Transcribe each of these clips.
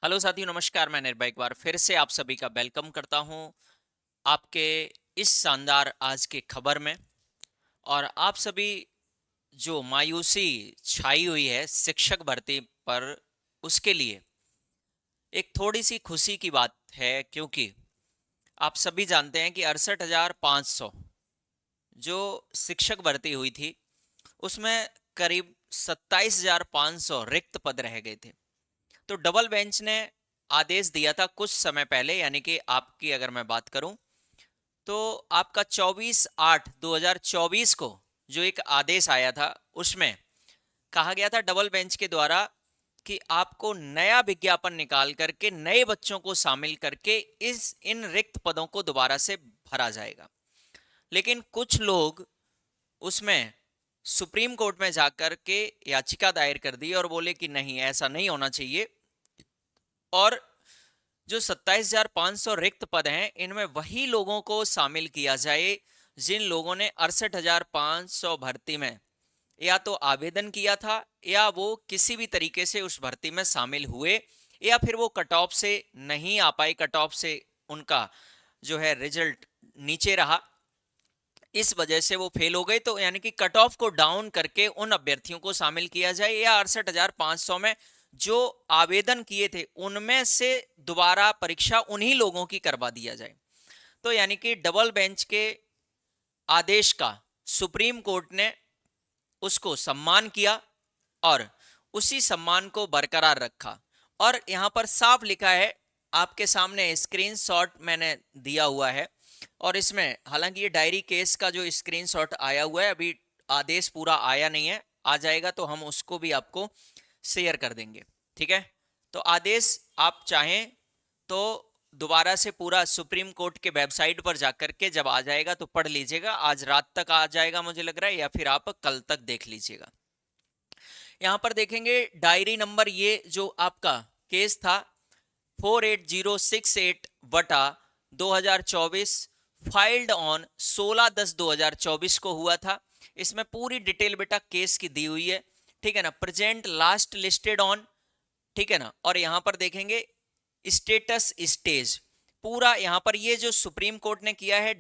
Hello साथियों, नमस्कार। मैं निर्भय एक बार फिर से आप सभी का वेलकम करता हूं आपके इस शानदार आज के खबर में। और आप सभी जो मायूसी छाई हुई है शिक्षक भर्ती पर, उसके लिए एक थोड़ी सी खुशी की बात है, क्योंकि आप सभी जानते हैं कि 68,500 जो शिक्षक भर्ती हुई थी उसमें करीब 27,500 रिक्त पद रह गए थे। तो डबल बेंच ने आदेश दिया था कुछ समय पहले, यानी कि आपकी अगर मैं बात करूं तो आपका 24/8/2024 को जो एक आदेश आया था उसमें कहा गया था डबल बेंच के द्वारा कि आपको नया विज्ञापन निकाल करके नए बच्चों को शामिल करके इस इन रिक्त पदों को दोबारा से भरा जाएगा। लेकिन कुछ लोग उसमें सुप्रीम कोर्ट में जाकर के याचिका दायर कर दी और बोले कि नहीं, ऐसा नहीं होना चाहिए। और जो 27,500 रिक्त पद हैं इनमें वही लोगों को शामिल किया जाए जिन लोगों ने 68,500 भर्ती में या तो आवेदन किया था या वो किसी भी तरीके से उस भर्ती में शामिल हुए, या फिर वो कट ऑफ से नहीं आ पाए, कट ऑफ से उनका जो है रिजल्ट नीचे रहा, इस वजह से वो फेल हो गए। तो यानी कि कट ऑफ को डाउन करके उन अभ्यर्थियों को शामिल किया जाए, या 68,500 में जो आवेदन किए थे उनमें से दोबारा परीक्षा उन्हीं लोगों की करवा दिया जाए। तो यानी कि डबल बेंच के आदेश का सुप्रीम कोर्ट ने उसको सम्मान किया और उसी सम्मान को बरकरार रखा। और यहां पर साफ लिखा है, आपके सामने स्क्रीनशॉट मैंने दिया हुआ है, और इसमें हालांकि ये डायरी केस का जो स्क्रीनशॉट आया हुआ है, अभी आदेश पूरा आया नहीं है, आ जाएगा तो हम उसको भी आपको शेयर कर देंगे। ठीक है, तो आदेश आप चाहें तो दोबारा से पूरा सुप्रीम कोर्ट के वेबसाइट पर जाकर के जब आ जाएगा तो पढ़ लीजिएगा। आज रात तक आ जाएगा मुझे लग रहा है, या फिर आप कल तक देख लीजिएगा। यहां पर देखेंगे डायरी नंबर, ये जो आपका केस था 48068 बटा 2024, फाइल्ड ऑन 16/10/2024 को हुआ था। इसमें पूरी डिटेल बेटा केस की दी हुई है, ठीक है ना। प्रेजेंट लास्ट लिस्टेड ऑन, ठीक है ना। और यहां पर देखेंगे स्टेटस स्टेज, पूरा यहां पर ये जो सुप्रीम कोर्ट ने किया है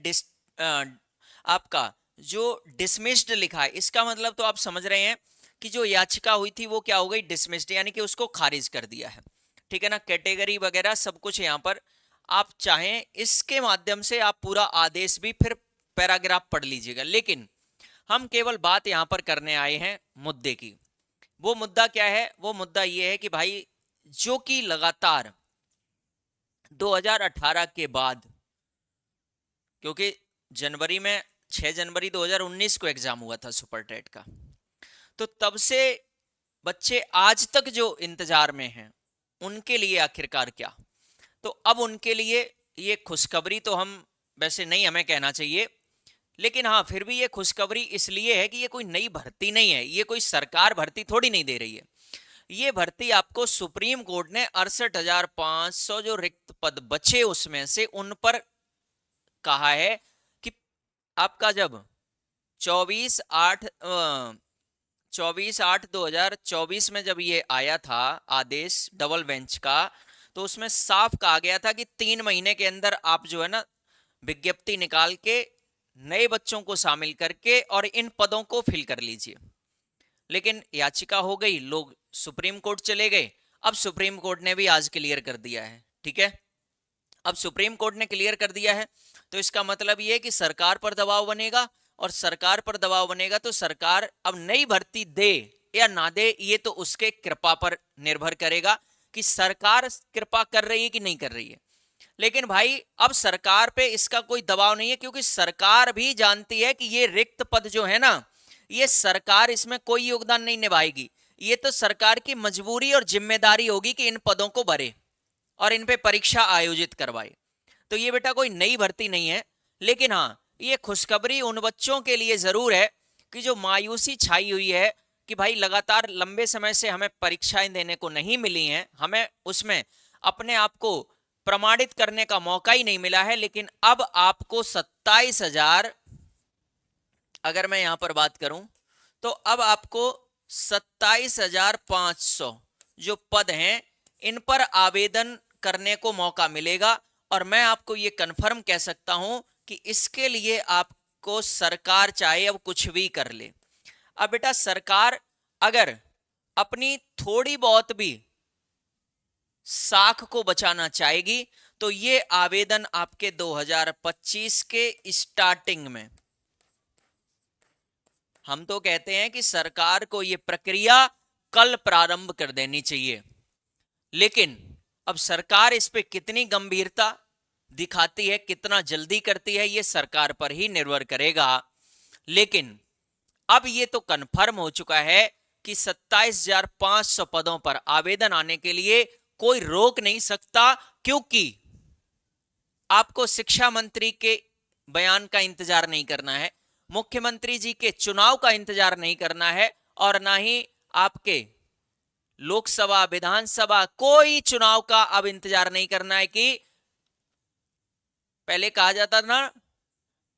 आपका जो डिसमिस्ड लिखा है, इसका मतलब तो आप समझ रहे हैं कि जो याचिका हुई थी वो क्या हो गई, डिसमिस्ड, यानी कि उसको खारिज कर दिया है। ठीक है ना, कैटेगरी वगैरह सब कुछ यहाँ पर आप चाहें इसके माध्यम से आप पूरा आदेश भी फिर पैराग्राफ पढ़ लीजिएगा। लेकिन हम केवल बात यहां पर करने आए हैं मुद्दे की। वो मुद्दा क्या है? वो मुद्दा ये है कि भाई जो कि लगातार 2018 के बाद, क्योंकि जनवरी में 6 जनवरी 2019 को एग्जाम हुआ था सुपर टेट का, तो तब से बच्चे आज तक जो इंतजार में हैं उनके लिए आखिरकार क्या? तो अब उनके लिए ये खुशखबरी तो हम वैसे नहीं हमें कहना चाहिए, लेकिन हाँ फिर भी ये खुशखबरी इसलिए है कि ये कोई नई भर्ती नहीं है, ये कोई सरकार भर्ती थोड़ी नहीं दे रही है। ये भर्ती आपको सुप्रीम कोर्ट ने 68,500 जो रिक्त पद बचे उसमें से उन पर कहा है कि आपका जब 24/8/2024 में जब ये आया था आदेश डबल बेंच का, तो उसमें साफ कहा गया था कि 3 महीने के अंदर आप जो है ना विज्ञप्ति निकाल के नए बच्चों को शामिल करके और इन पदों को फिल कर लीजिए। लेकिन याचिका हो गई, लोग सुप्रीम कोर्ट चले गए। अब सुप्रीम कोर्ट ने भी आज क्लियर कर दिया है, ठीक है। अब सुप्रीम कोर्ट ने क्लियर कर दिया है तो इसका मतलब ये है कि सरकार पर दबाव बनेगा, और सरकार पर दबाव बनेगा तो सरकार अब नई भर्ती दे या ना दे, ये तो उसके कृपा पर निर्भर करेगा कि सरकार कृपा कर रही है कि नहीं कर रही है। लेकिन भाई अब सरकार पे इसका कोई दबाव नहीं है, क्योंकि सरकार भी जानती है कि ये रिक्त पद जो है ना, ये सरकार इसमें कोई योगदान नहीं निभाएगी। ये तो सरकार की मजबूरी और जिम्मेदारी होगी कि इन पदों को भरे और इन पे परीक्षा आयोजित करवाए। तो ये बेटा कोई नई भर्ती नहीं है। लेकिन हाँ, ये खुशखबरी उन बच्चों के लिए जरूर है कि जो मायूसी छाई हुई है कि भाई लगातार लंबे समय से हमें परीक्षाएं देने को नहीं मिली हैं, हमें उसमें अपने आप को प्रमाणित करने का मौका ही नहीं मिला है। लेकिन अब आपको 27,000, अगर मैं यहां पर बात करूं तो अब आपको 27,500 जो पद हैं इन पर आवेदन करने को मौका मिलेगा। और मैं आपको ये कन्फर्म कह सकता हूं कि इसके लिए आपको सरकार चाहे अब कुछ भी कर ले, अब बेटा सरकार अगर अपनी थोड़ी बहुत भी साख को बचाना चाहेगी तो ये आवेदन आपके 2025 के स्टार्टिंग में, हम तो कहते हैं कि सरकार को ये प्रक्रिया कल प्रारंभ कर देनी चाहिए। लेकिन अब सरकार इस पे कितनी गंभीरता दिखाती है, कितना जल्दी करती है, ये सरकार पर ही निर्भर करेगा। लेकिन अब ये तो कन्फर्म हो चुका है कि 27,500 पदों पर आवेदन आने के लिए कोई रोक नहीं सकता, क्योंकि आपको शिक्षा मंत्री के बयान का इंतजार नहीं करना है, मुख्यमंत्री जी के चुनाव का इंतजार नहीं करना है, और ना ही आपके लोकसभा विधानसभा कोई चुनाव का अब इंतजार नहीं करना है। कि पहले कहा जाता ना,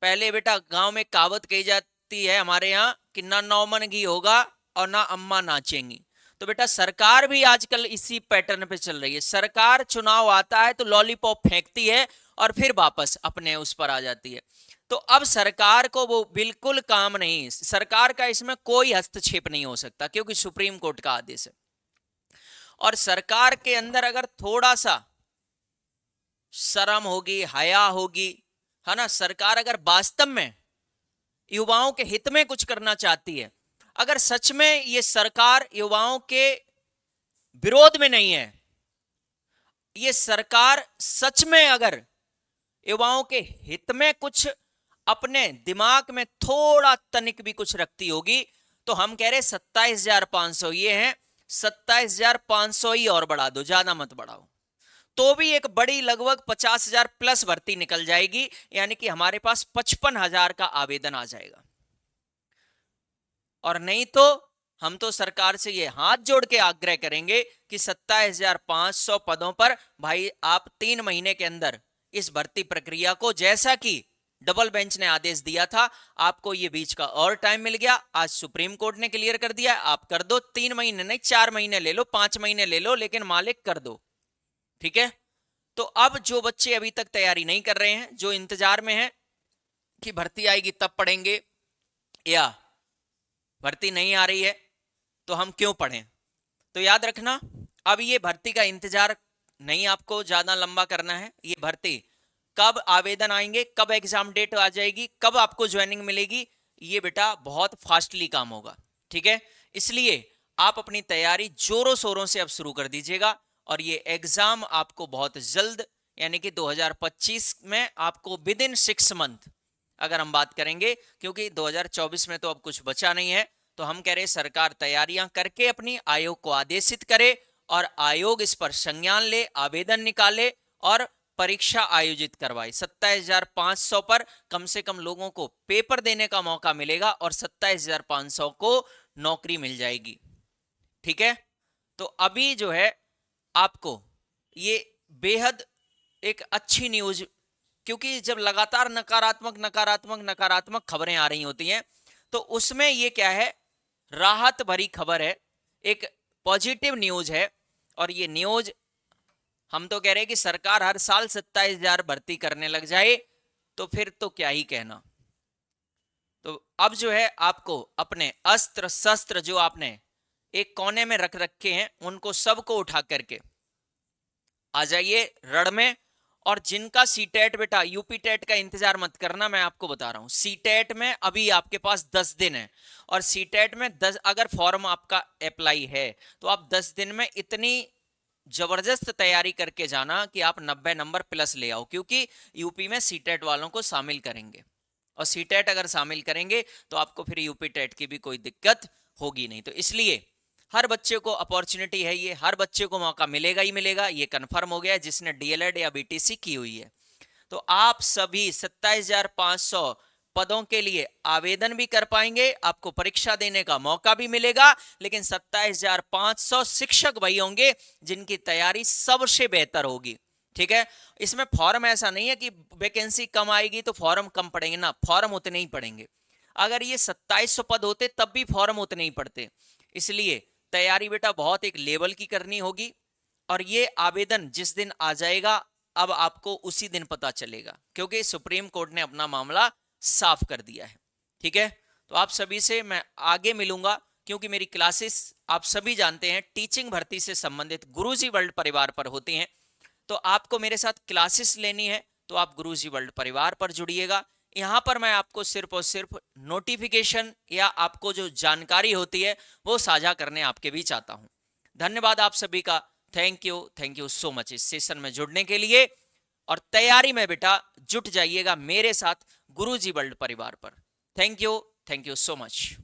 पहले बेटा गांव में कहावत कही जाती है हमारे यहाँ कि ना नौमन घी होगा और ना अम्मा नाचेंगी। तो बेटा सरकार भी आजकल इसी पैटर्न पे चल रही है। सरकार चुनाव आता है तो लॉलीपॉप फेंकती है और फिर वापस अपने उस पर आ जाती है। तो अब सरकार को वो बिल्कुल काम नहीं, सरकार का इसमें कोई हस्तक्षेप नहीं हो सकता, क्योंकि सुप्रीम कोर्ट का आदेश है। और सरकार के अंदर अगर थोड़ा सा शर्म होगी, हया होगी, है ना, सरकार अगर वास्तव में युवाओं के हित में कुछ करना चाहती है, अगर सच में ये सरकार युवाओं के विरोध में नहीं है, ये सरकार सच में अगर युवाओं के हित में कुछ अपने दिमाग में थोड़ा तनिक भी कुछ रखती होगी, तो हम कह रहे 27,500 ये हैं, 27,500 ही और बढ़ा दो, ज्यादा मत बढ़ाओ, तो भी एक बड़ी लगभग 50,000 प्लस भर्ती निकल जाएगी। यानी कि हमारे पास 55,000 का आवेदन आ जाएगा। और नहीं तो हम तो सरकार से ये हाथ जोड़ के आग्रह करेंगे कि 27,500 पदों पर भाई आप 3 महीने के अंदर इस भर्ती प्रक्रिया को, जैसा कि डबल बेंच ने आदेश दिया था, आपको ये बीच का और टाइम मिल गया, आज सुप्रीम कोर्ट ने क्लियर कर दिया, आप कर दो। 3 महीने नहीं, 4 महीने ले लो, 5 महीने ले लो, लेकिन मालिक कर दो। ठीक है। तो अब जो बच्चे अभी तक तैयारी नहीं कर रहे हैं, जो इंतजार में हैं कि भर्ती आएगी तब पढ़ेंगे, या भर्ती नहीं आ रही है तो हम क्यों पढ़ें, तो याद रखना अब ये भर्ती का इंतजार नहीं आपको ज्यादा लंबा करना है। ये भर्ती कब आवेदन आएंगे, कब एग्जाम डेट आ जाएगी, कब आपको ज्वाइनिंग मिलेगी, ये बेटा बहुत फास्टली काम होगा। ठीक है। इसलिए आप अपनी तैयारी जोरों शोरों से अब शुरू कर दीजिएगा, और ये एग्जाम आपको बहुत जल्द, यानी कि 2025 में आपको विद इन 6 मंथ अगर हम बात करेंगे, क्योंकि 2024 में तो अब कुछ बचा नहीं है, तो हम कह रहे सरकार तैयारियां करके अपनी आयोग को आदेशित करे और आयोग इस पर संज्ञान ले, आवेदन निकाले और परीक्षा आयोजित करवाए। 27,500 पर कम से कम लोगों को पेपर देने का मौका मिलेगा और 27,500 को नौकरी मिल जाएगी। ठीक है। तो अभी जो है आपको ये बेहद एक अच्छी न्यूज, क्योंकि जब लगातार नकारात्मक नकारात्मक नकारात्मक खबरें आ रही होती हैं, तो उसमें ये क्या है, राहत भरी खबर है, एक पॉजिटिव न्यूज है। और ये न्यूज हम तो कह रहे हैं कि सरकार हर साल 27,000 भर्ती करने लग जाए तो फिर तो क्या ही कहना। तो अब जो है आपको अपने अस्त्र शस्त्र जो आपने एक कोने में रख रखे हैं, उनको सबको उठा करके आ जाइए रण में। और जिनका सीटेट बेटा, यूपी टेट का इंतजार मत करना, मैं आपको बता रहा हूं, सीटेट में अभी आपके पास 10 दिन है, और सीटेट में 10 अगर फॉर्म आपका अप्लाई है तो आप 10 दिन में इतनी जबरदस्त तैयारी करके जाना कि आप 90 नंबर प्लस ले आओ, क्योंकि यूपी में सीटेट वालों को शामिल करेंगे, और सीटेट अगर शामिल करेंगे तो आपको फिर यूपी टेट की भी कोई दिक्कत होगी नहीं। तो इसलिए हर बच्चे को अपॉर्चुनिटी है, ये हर बच्चे को मौका मिलेगा ही मिलेगा, ये कंफर्म हो गया है जिसने डीएलएड या बीटीसी की हुई है। तो आप सभी 27,500 पदों के लिए आवेदन भी कर पाएंगे, आपको परीक्षा देने का मौका भी मिलेगा, लेकिन 27,500 शिक्षक वही होंगे जिनकी तैयारी सबसे बेहतर होगी। ठीक है। इसमें फॉर्म ऐसा नहीं है कि वैकेंसी कम आएगी तो फॉर्म कम पड़ेंगे ना, फॉर्म उतने ही पड़ेंगे। अगर ये 2700 पद होते तब भी फॉर्म उतने ही पड़ते। इसलिए तैयारी बेटा बहुत एक लेवल की करनी होगी, और ये आवेदन जिस दिन आ जाएगा अब आपको उसी दिन पता चलेगा, क्योंकि सुप्रीम कोर्ट ने अपना मामला साफ कर दिया है। ठीक है, तो आप सभी से मैं आगे मिलूंगा, क्योंकि मेरी क्लासेस आप सभी जानते हैं टीचिंग भर्ती से संबंधित गुरुजी वर्ल्ड परिवार पर होती हैं। तो आपको मेरे साथ क्लासेस लेनी है तो आप गुरुजी वर्ल्ड परिवार पर जुड़िएगा। यहां पर मैं आपको सिर्फ और सिर्फ नोटिफिकेशन या आपको जो जानकारी होती है वो साझा करने आपके बीच आता हूं। धन्यवाद आप सभी का। थैंक यू सो मच इस सेशन में जुड़ने के लिए। और तैयारी में बेटा जुट जाइएगा मेरे साथ गुरुजी वर्ल्ड परिवार पर। Thank you so much.